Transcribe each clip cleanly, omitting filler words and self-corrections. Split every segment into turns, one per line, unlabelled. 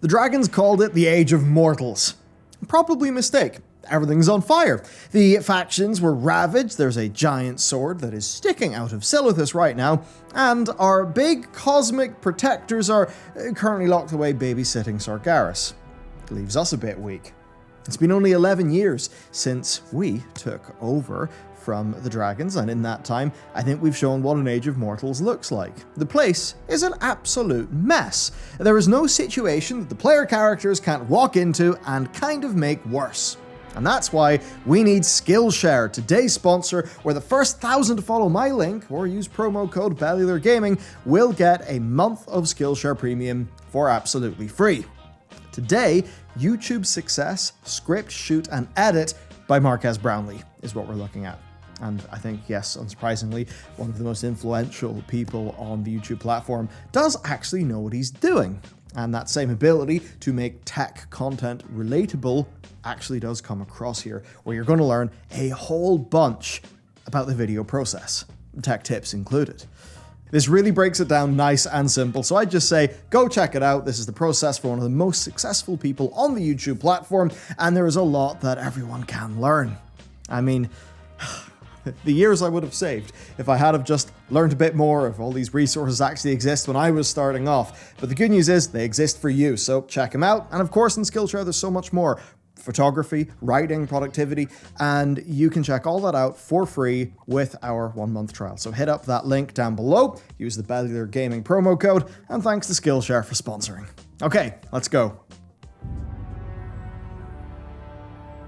The dragons called it the Age of Mortals. Probably a mistake. Everything's on fire. The factions were ravaged, there's a giant sword that is sticking out of Silithus right now, and our big cosmic protectors are currently locked away babysitting Sargeras. Leaves us a bit weak. It's been only 11 years since we took over from the dragons, and in that time, I think we've shown what an Age of Mortals looks like. The place is an absolute mess. There is no situation that the player characters can't walk into and kind of make worse. And that's why we need Skillshare, today's sponsor, where the first 1,000 to follow my link or use promo code Bellular Gaming will get a month of Skillshare Premium for absolutely free. Today, YouTube Success, Script, Shoot, and Edit by Marques Brownlee is what we're looking at. And I think, yes, unsurprisingly, one of the most influential people on the YouTube platform does actually know what he's doing. And that same ability to make tech content relatable actually does come across here, where you're going to learn a whole bunch about the video process, tech tips included. This really breaks it down nice and simple, so I just say, go check it out. This is the process for one of the most successful people on the YouTube platform, and there is a lot that everyone can learn. I mean, the years I would have saved if I had have just learned a bit more if all these resources actually exist when I was starting off. But the good news is they exist for you, so check them out. And of course in Skillshare there's so much more. Photography, writing, productivity, and you can check all that out for free with our 1-month trial. So hit up that link down below, use the Bellular Gaming promo code, and thanks to Skillshare for sponsoring. Okay, let's go.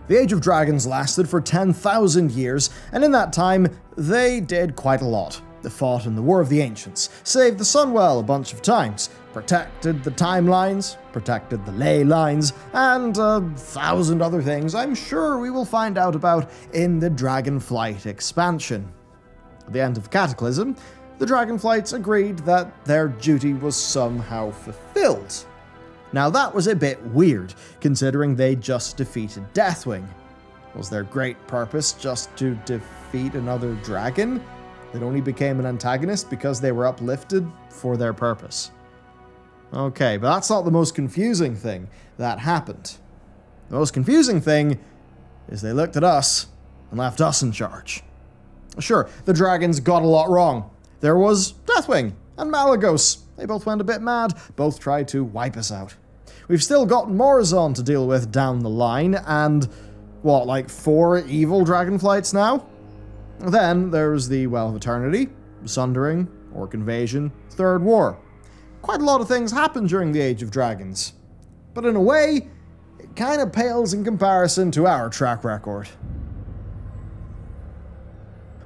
The Age of Dragons lasted for 10,000 years, and in that time, they did quite a lot. They fought in the War of the Ancients, saved the Sunwell a bunch of times, protected the timelines, protected the ley lines, and 1,000 other things I'm sure we will find out about in the Dragonflight expansion. At the end of Cataclysm, the Dragonflights agreed that their duty was somehow fulfilled. Now that was a bit weird, considering they just defeated Deathwing. Was their great purpose just to defeat another dragon that only became an antagonist because they were uplifted for their purpose? Okay, but that's not the most confusing thing that happened. The most confusing thing is they looked at us and left us in charge. Sure, the dragons got a lot wrong. There was Deathwing and Malagos. They both went a bit mad, both tried to wipe us out. We've still got Morazon to deal with down the line, and what, like 4 evil dragonflights now? Then there's the Well of Eternity, Sundering, Orc Invasion, Third War. Quite a lot of things happened during the Age of Dragons. But in a way, it kind of pales in comparison to our track record.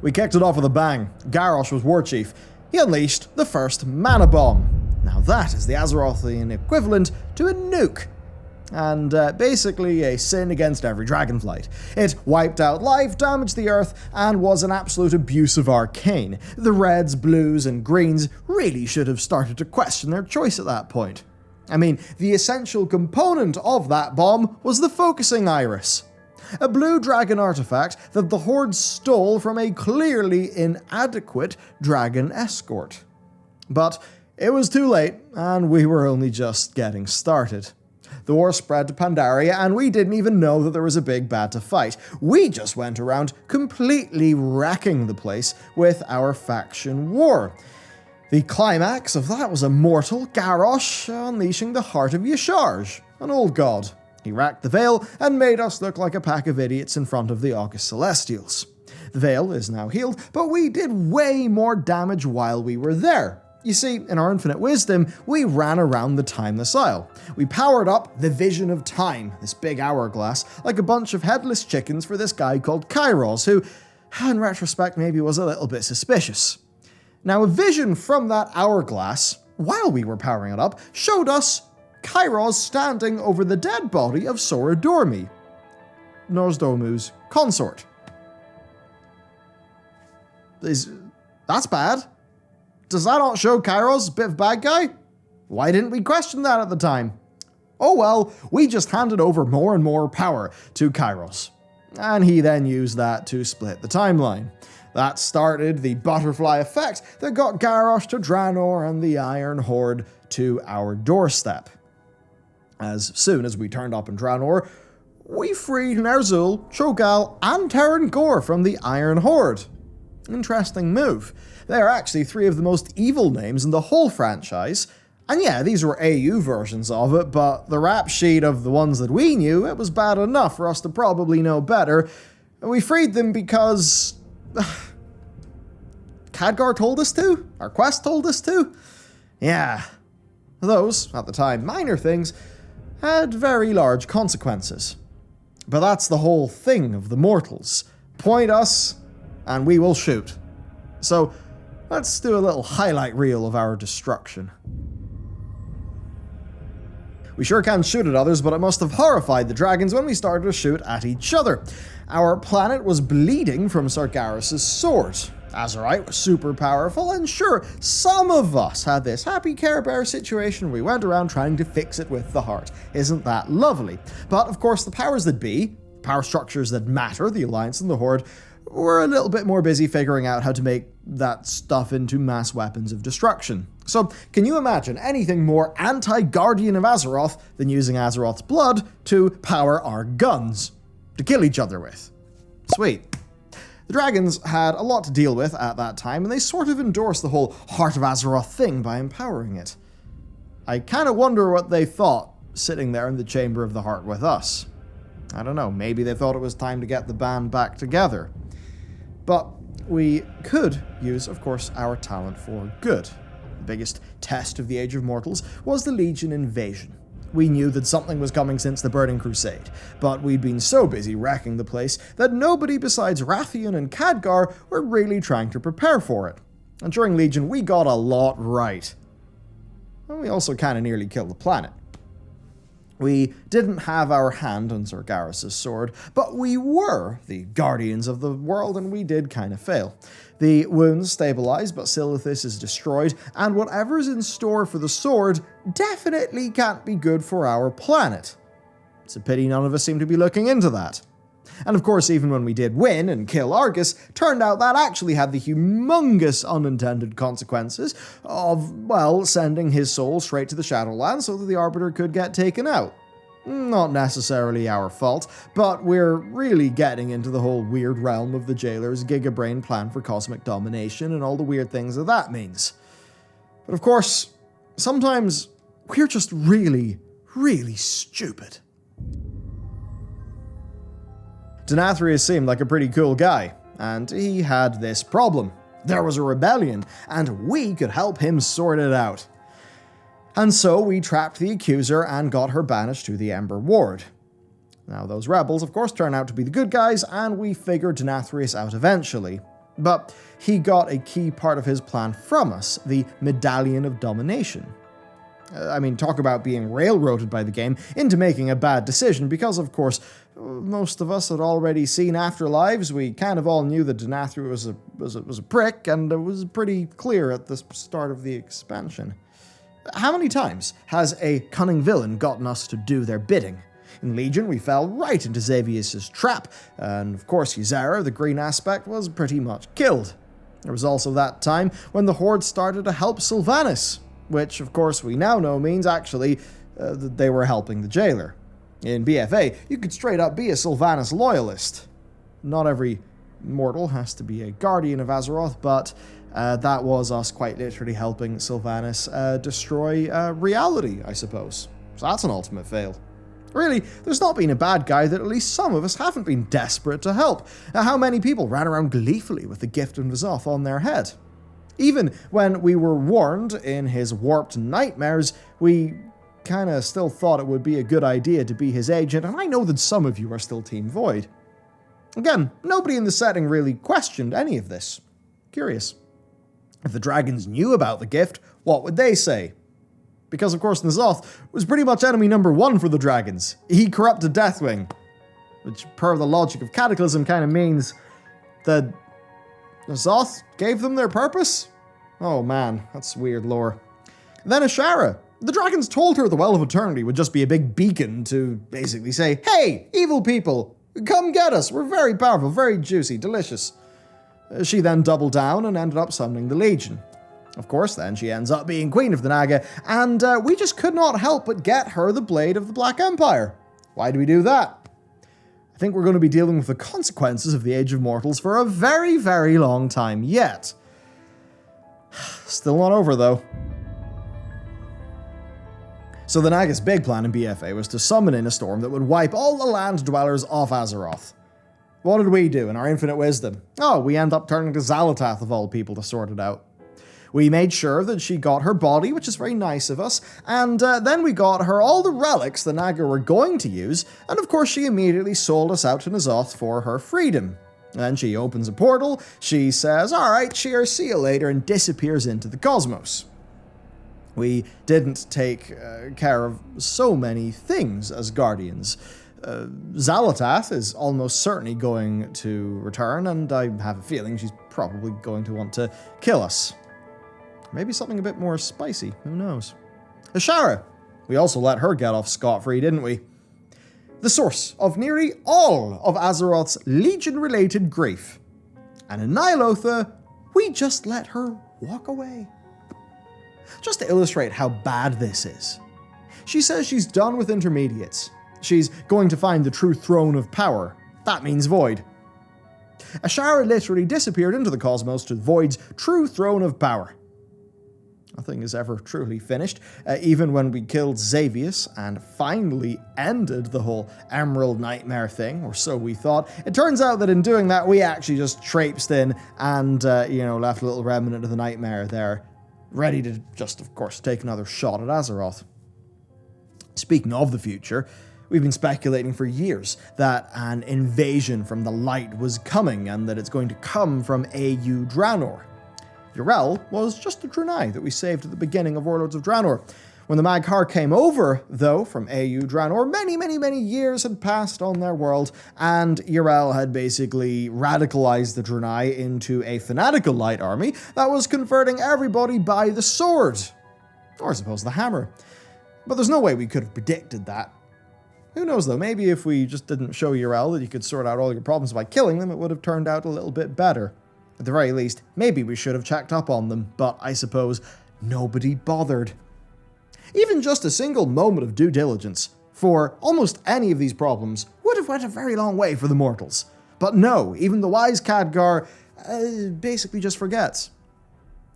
We kicked it off with a bang. Garrosh was war chief. He unleashed the first mana bomb. Now that is the Azerothian equivalent to a nuke, and basically a sin against every dragonflight. It wiped out life, damaged the earth, and was an absolute abuse of arcane. The reds, blues, and greens really should have started to question their choice at that point. I mean, the essential component of that bomb was the focusing iris, a blue dragon artifact that the Horde stole from a clearly inadequate dragon escort. But it was too late, and we were only just getting started. The war spread to Pandaria, and we didn't even know that there was a big bad to fight. We just went around completely wrecking the place with our faction war. The climax of that was a mortal Garrosh unleashing the heart of Yasharj, an old god. He racked the Veil and made us look like a pack of idiots in front of the August Celestials. The Veil is now healed, but we did way more damage while we were there. You see, in our infinite wisdom, we ran around the Timeless Isle. We powered up the Vision of Time, this big hourglass, like a bunch of headless chickens for this guy called Kairos, who, in retrospect, maybe was a little bit suspicious. Now, a vision from that hourglass, while we were powering it up, showed us Kairos standing over the dead body of Sora Dormi, Nozdormu's consort. That's bad. Does that not show Kairos a bit of a bad guy? Why didn't we question that at the time? Oh well, we just handed over more and more power to Kairos. And he then used that to split the timeline. That started the butterfly effect that got Garrosh to Draenor and the Iron Horde to our doorstep. As soon as we turned up in Draenor, we freed Ner'zhul, Cho'Gall, and Terran Gore from the Iron Horde. Interesting move. They are actually 3 of the most evil names in the whole franchise, and yeah, these were AU versions of it, but the rap sheet of the ones that we knew, it was bad enough for us to probably know better. We freed them because Khadgar told us to? Our quest told us to? Yeah. Those, at the time, minor things, had very large consequences. But that's the whole thing of the mortals. Point us, and we will shoot. So, let's do a little highlight reel of our destruction. We sure can shoot at others, but it must have horrified the dragons when we started to shoot at each other. Our planet was bleeding from Sargeras' sword. Azerite was super powerful, and sure, some of us had this happy Care Bear situation where we went around trying to fix it with the heart. Isn't that lovely? But of course, the powers that be, power structures that matter, the Alliance and the Horde, were a little bit more busy figuring out how to make that stuff into mass weapons of destruction. So, can you imagine anything more anti-Guardian of Azeroth than using Azeroth's blood to power our guns? To kill each other with. Sweet. The dragons had a lot to deal with at that time, and they sort of endorsed the whole Heart of Azeroth thing by empowering it. I kind of wonder what they thought, sitting there in the Chamber of the Heart with us. I don't know, maybe they thought it was time to get the band back together. But we could use, of course, our talent for good. The biggest test of the Age of Mortals was the Legion invasion. We knew that something was coming since the Burning Crusade, but we'd been so busy wrecking the place that nobody besides Rathian and Khadgar were really trying to prepare for it. And during Legion, we got a lot right. And we also kind of nearly killed the planet. We didn't have our hand on Sargeras' sword, but we were the guardians of the world, and we did kind of fail. The wounds stabilized, but Silithus is destroyed, and whatever's in store for the sword definitely can't be good for our planet. It's a pity none of us seem to be looking into that. And of course, even when we did win and kill Argus, turned out that actually had the humongous unintended consequences of, well, sending his soul straight to the Shadowlands so that the Arbiter could get taken out. Not necessarily our fault, but we're really getting into the whole weird realm of the Jailer's Gigabrain plan for cosmic domination and all the weird things that means. But of course, sometimes we're just really, really stupid. Denathrius seemed like a pretty cool guy, and he had this problem. There was a rebellion, and we could help him sort it out. And so we trapped the Accuser and got her banished to the Ember Ward. Now those rebels, of course, turned out to be the good guys, and we figured Denathrius out eventually. But he got a key part of his plan from us, the Medallion of Domination. Talk about being railroaded by the game into making a bad decision, because, of course, most of us had already seen Afterlives. We kind of all knew that Denathrius was a prick, and it was pretty clear at the start of the expansion. How many times has a cunning villain gotten us to do their bidding? In Legion, we fell right into Xavius' trap, and of course Ysera, the green aspect, was pretty much killed. There was also that time when the Horde started to help Sylvanas, which, of course, we now know means actually that they were helping the Jailer. In BFA, you could straight up be a Sylvanas loyalist. Not every mortal has to be a Guardian of Azeroth, but that was us quite literally helping Sylvanas destroy reality, I suppose. So that's an ultimate fail. Really, there's not been a bad guy that at least some of us haven't been desperate to help. How many people ran around gleefully with the Gift of N'Zoth on their head? Even when we were warned in his warped nightmares, we kind of still thought it would be a good idea to be his agent, and I know that some of you are still Team Void. Again, nobody in the setting really questioned any of this. Curious. If the dragons knew about the gift, what would they say? Because, of course, N'Zoth was pretty much enemy number 1 for the dragons. He corrupted Deathwing, which, per the logic of Cataclysm, kind of means that N'Zoth gave them their purpose? Oh man, that's weird lore. Then Ashara. The dragons told her the Well of Eternity would just be a big beacon to basically say, hey, evil people, come get us. We're very powerful, very juicy, delicious. She then doubled down and ended up summoning the Legion. Of course, then she ends up being Queen of the Naga, and we just could not help but get her the Blade of the Black Empire. Why do we do that? I think we're going to be dealing with the consequences of the Age of Mortals for a very, very long time yet. Still not over, though. So the Naga's big plan in BFA was to summon in a storm that would wipe all the land dwellers off Azeroth. What did we do in our infinite wisdom? Oh, we end up turning to Xal'atath of all people to sort it out. We made sure that she got her body, which is very nice of us, and then we got her all the relics the Naga were going to use, and of course she immediately sold us out to N'Zoth for her freedom. Then she opens a portal, she says, alright, cheers, see you later, and disappears into the cosmos. We didn't take care of so many things as Guardians. Xal'atath is almost certainly going to return, and I have a feeling she's probably going to want to kill us. Maybe something a bit more spicy, who knows. Ashara, we also let her get off scot-free, didn't we? The source of nearly all of Azeroth's Legion-related grief. And in Ny'alotha, we just let her walk away. Just to illustrate how bad this is, she says she's done with intermediates. She's going to find the true throne of power. That means Void. Ashara literally disappeared into the cosmos to Void's true throne of power. Nothing is ever truly finished, even when we killed Xavius and finally ended the whole Emerald Nightmare thing, or so we thought. It turns out that in doing that, we actually just traipsed in and, left a little remnant of the Nightmare there, ready to just, of course, take another shot at Azeroth. Speaking of the future, we've been speculating for years that an invasion from the light was coming and that it's going to come from AU Draenor. Yrel was just a Draenei that we saved at the beginning of Warlords of Draenor. When the Mag'har came over, though, from AU Draenor, many years had passed on their world, and Yrel had basically radicalized the Draenei into a fanatical light army that was converting everybody by the sword. Or I suppose the hammer. But there's no way we could have predicted that. Who knows, though, maybe if we just didn't show Yrel that you could sort out all your problems by killing them, it would have turned out a little bit better. At the very least, maybe we should have checked up on them, but I suppose nobody bothered. Even just a single moment of due diligence for almost any of these problems would have went a very long way for the mortals. But no, even the wise Khadgar basically just forgets.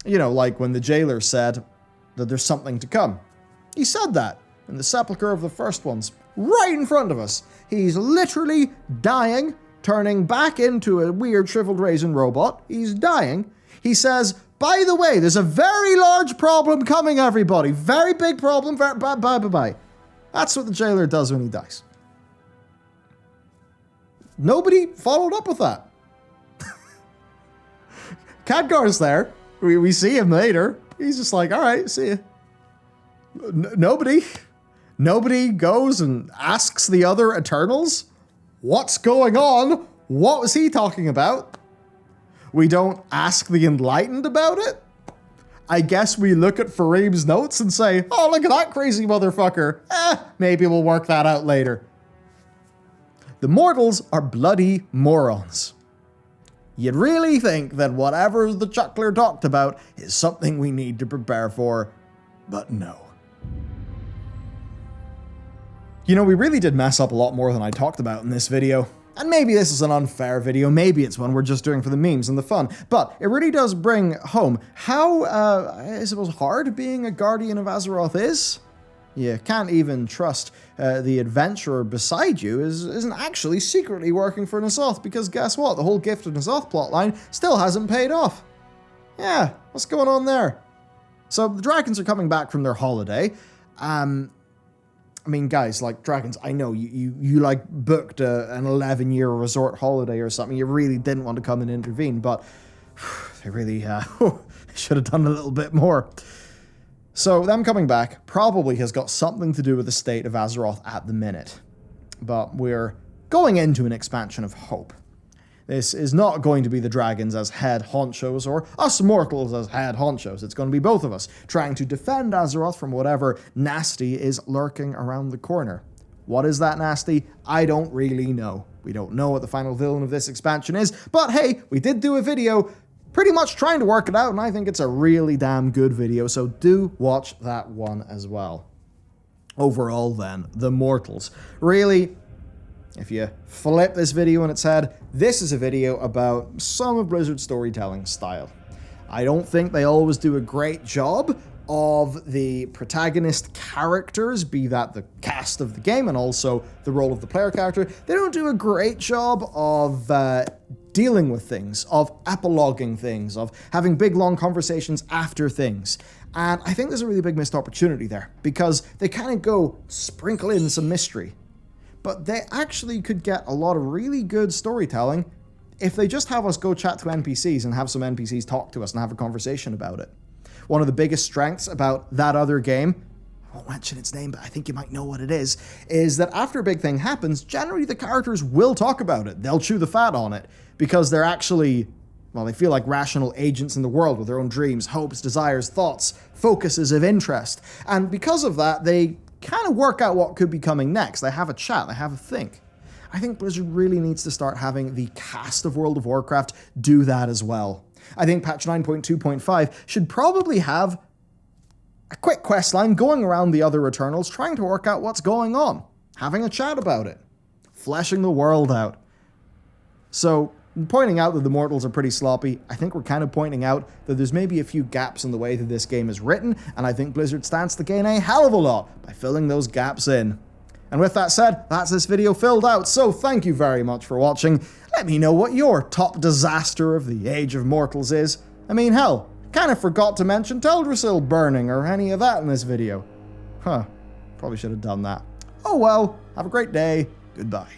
You know, like when the jailer said that there's something to come. He said that in the sepulchre of the first ones, right in front of us. He's literally dying, turning back into a weird shriveled raisin robot. He's dying. He says, by the way, there's a very large problem coming, everybody. Very big problem. Bye. That's what the jailer does when he dies. Nobody followed up with that. Khadgar's there. We see him later. He's just like, all right, see ya. Nobody goes and asks the other Eternals, what's going on? What was he talking about? We don't ask the Enlightened about it? I guess we look at Fareem's notes and say, oh, look at that crazy motherfucker. Maybe we'll work that out later. The mortals are bloody morons. You'd really think that whatever the Chuckler talked about is something we need to prepare for, but no. You know, we really did mess up a lot more than I talked about in this video. And maybe this is an unfair video, maybe it's one we're just doing for the memes and the fun, but it really does bring home how, I suppose, hard being a Guardian of Azeroth is. You can't even trust the adventurer beside you isn't actually secretly working for N'Zoth, because guess what? The whole Gift of N'Zoth plotline still hasn't paid off. Yeah, what's going on there? So the dragons are coming back from their holiday. I mean, guys, like, dragons, I know you like, booked an 11-year resort holiday or something. You really didn't want to come and intervene, but they really should have done a little bit more. So them coming back probably has got something to do with the state of Azeroth at the minute. But we're going into an expansion of hope. This is not going to be the dragons as head honchos or us mortals as head honchos. It's going to be both of us trying to defend Azeroth from whatever nasty is lurking around the corner. What is that nasty? I don't really know. We don't know what the final villain of this expansion is, but hey, we did do a video pretty much trying to work it out, and I think it's a really damn good video, so do watch that one as well. Overall then, the Mortals. Really, if you flip this video on its head, this is a video about some of Blizzard's storytelling style. I don't think they always do a great job of the protagonist characters, be that the cast of the game and also the role of the player character. They don't do a great job of dealing with things, of epiloguing things, of having big long conversations after things. And I think there's a really big missed opportunity there, because they kind of go sprinkle in some mystery. But they actually could get a lot of really good storytelling if they just have us go chat to NPCs and have some NPCs talk to us and have a conversation about it. One of the biggest strengths about that other game, I won't mention its name, but I think you might know what it is that after a big thing happens, generally the characters will talk about it. They'll chew the fat on it, because they're actually, well, they feel like rational agents in the world with their own dreams, hopes, desires, thoughts, focuses of interest. And because of that, they kind of work out what could be coming next. They have a chat, they have a think. I think Blizzard really needs to start having the cast of World of Warcraft do that as well. I think patch 9.2.5 should probably have a quick questline going around the other Eternals, trying to work out what's going on, having a chat about it, fleshing the world out. So, pointing out that the Mortals are pretty sloppy, I think we're kind of pointing out that there's maybe a few gaps in the way that this game is written, and I think Blizzard stands to gain a hell of a lot by filling those gaps in. And with that said, that's this video filled out, so thank you very much for watching. Let me know what your top disaster of the Age of Mortals is. I mean, hell, kind of forgot to mention Teldrassil burning or any of that in this video. Probably should have done that. Oh well, have a great day, goodbye.